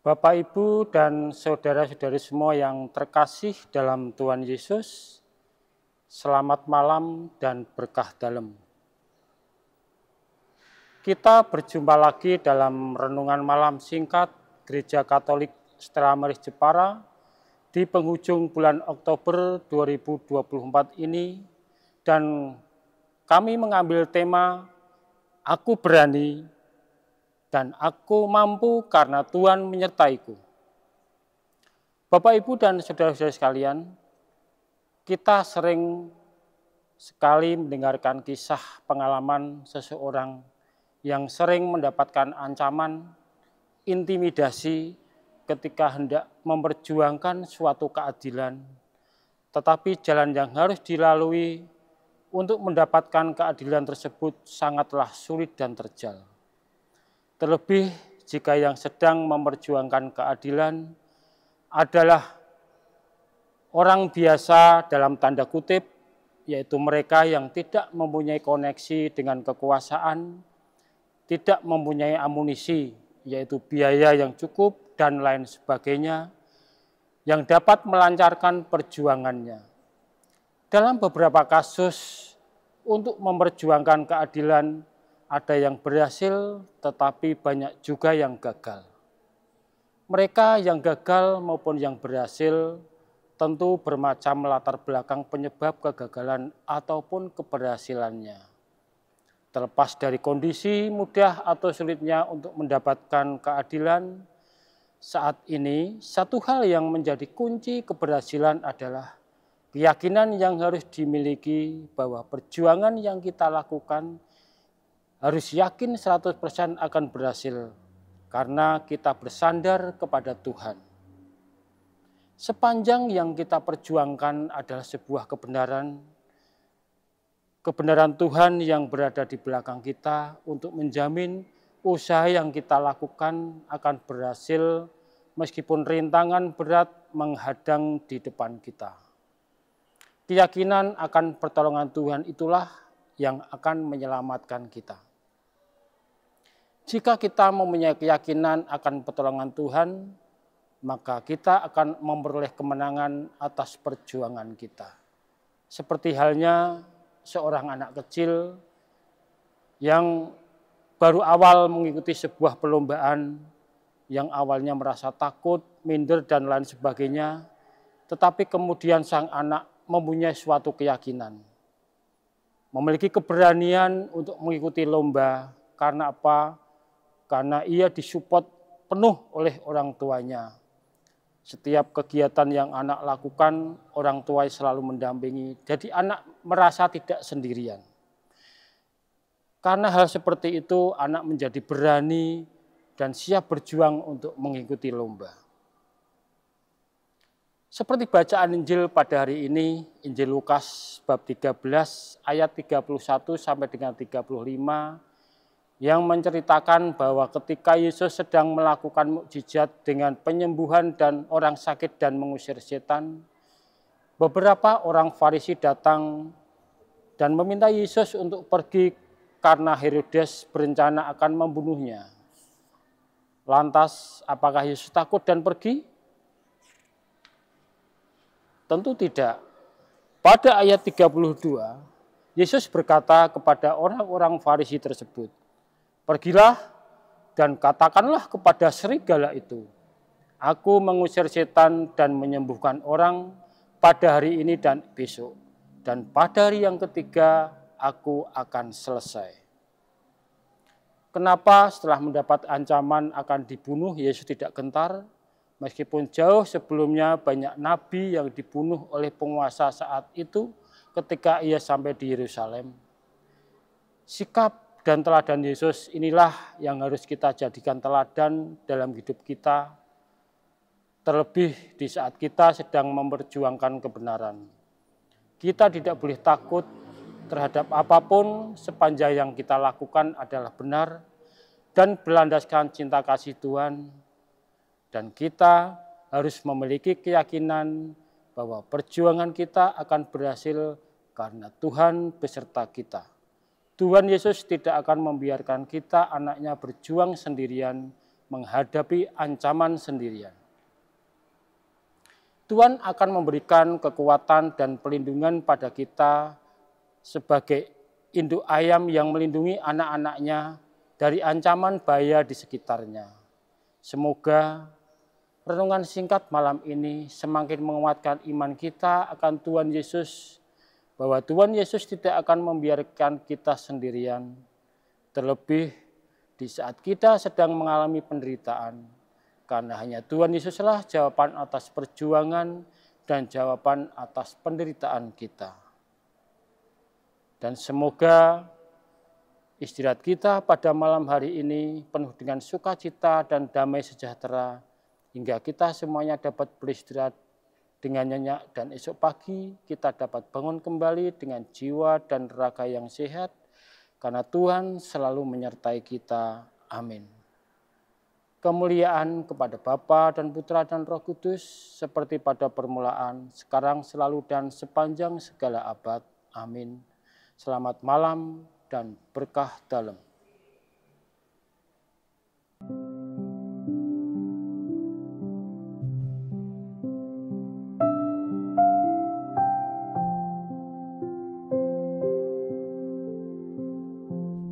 Bapak, Ibu, dan saudara-saudari semua yang terkasih dalam Tuhan Yesus, selamat malam dan berkah dalam. Kita berjumpa lagi dalam renungan malam singkat Gereja Katolik Stella Maris Jepara di penghujung bulan Oktober 2024 ini, dan kami mengambil tema Aku Berani dan aku mampu karena Tuhan menyertaiku. Bapak, Ibu, dan saudara-saudara sekalian, kita sering sekali mendengarkan kisah pengalaman seseorang yang sering mendapatkan ancaman, intimidasi ketika hendak memperjuangkan suatu keadilan, tetapi jalan yang harus dilalui untuk mendapatkan keadilan tersebut sangatlah sulit dan terjal. Terlebih jika yang sedang memperjuangkan keadilan adalah orang biasa dalam tanda kutip, yaitu mereka yang tidak mempunyai koneksi dengan kekuasaan, tidak mempunyai amunisi, yaitu biaya yang cukup dan lain sebagainya, yang dapat melancarkan perjuangannya. Dalam beberapa kasus untuk memperjuangkan keadilan, ada yang berhasil, tetapi banyak juga yang gagal. Mereka yang gagal maupun yang berhasil tentu bermacam latar belakang penyebab kegagalan ataupun keberhasilannya. Terlepas dari kondisi mudah atau sulitnya untuk mendapatkan keadilan, saat ini satu hal yang menjadi kunci keberhasilan adalah keyakinan yang harus dimiliki bahwa perjuangan yang kita lakukan harus yakin 100% akan berhasil, karena kita bersandar kepada Tuhan. Sepanjang yang kita perjuangkan adalah sebuah kebenaran Tuhan yang berada di belakang kita untuk menjamin usaha yang kita lakukan akan berhasil meskipun rintangan berat menghadang di depan kita. Keyakinan akan pertolongan Tuhan itulah yang akan menyelamatkan kita. Jika kita mempunyai keyakinan akan pertolongan Tuhan, maka kita akan memperoleh kemenangan atas perjuangan kita. Seperti halnya seorang anak kecil yang baru awal mengikuti sebuah perlombaan, yang awalnya merasa takut, minder, dan lain sebagainya, tetapi kemudian sang anak mempunyai suatu keyakinan, memiliki keberanian untuk mengikuti lomba. Karena apa? Karena ia disupport penuh oleh orang tuanya. Setiap kegiatan yang anak lakukan, orang tua selalu mendampingi. Jadi anak merasa tidak sendirian. Karena hal seperti itu, anak menjadi berani dan siap berjuang untuk mengikuti lomba. Seperti bacaan Injil pada hari ini, Injil Lukas bab 13 ayat 31 sampai dengan 35, yang menceritakan bahwa ketika Yesus sedang melakukan mukjizat dengan penyembuhan dan orang sakit dan mengusir setan, beberapa orang Farisi datang dan meminta Yesus untuk pergi karena Herodes berencana akan membunuhnya. Lantas, apakah Yesus takut dan pergi? Tentu tidak. Pada ayat 32, Yesus berkata kepada orang-orang Farisi tersebut, "Pergilah dan katakanlah kepada serigala itu, aku mengusir setan dan menyembuhkan orang pada hari ini dan besok, dan pada hari yang ketiga aku akan selesai." Kenapa setelah mendapat ancaman akan dibunuh, Yesus tidak gentar? Meskipun jauh sebelumnya banyak nabi yang dibunuh oleh penguasa saat itu ketika ia sampai di Yerusalem. Sikap dan teladan Yesus inilah yang harus kita jadikan teladan dalam hidup kita, terlebih di saat kita sedang memperjuangkan kebenaran. Kita tidak boleh takut terhadap apapun sepanjang yang kita lakukan adalah benar dan berlandaskan cinta kasih Tuhan. Dan kita harus memiliki keyakinan bahwa perjuangan kita akan berhasil karena Tuhan beserta kita. Tuhan Yesus tidak akan membiarkan kita, anaknya, berjuang sendirian, menghadapi ancaman sendirian. Tuhan akan memberikan kekuatan dan perlindungan pada kita sebagai induk ayam yang melindungi anak-anaknya dari ancaman bahaya di sekitarnya. Semoga renungan singkat malam ini semakin menguatkan iman kita akan Tuhan Yesus, bahwa Tuhan Yesus tidak akan membiarkan kita sendirian, terlebih di saat kita sedang mengalami penderitaan, karena hanya Tuhan Yesuslah jawaban atas perjuangan dan jawaban atas penderitaan kita. Dan semoga istirahat kita pada malam hari ini penuh dengan sukacita dan damai sejahtera, hingga kita semuanya dapat beristirahat dengan nyenyak, dan esok pagi kita dapat bangun kembali dengan jiwa dan raga yang sehat, karena Tuhan selalu menyertai kita. Amin. Kemuliaan kepada Bapa dan Putra dan Roh Kudus, seperti pada permulaan, sekarang, selalu, dan sepanjang segala abad. Amin. Selamat malam dan berkah dalam.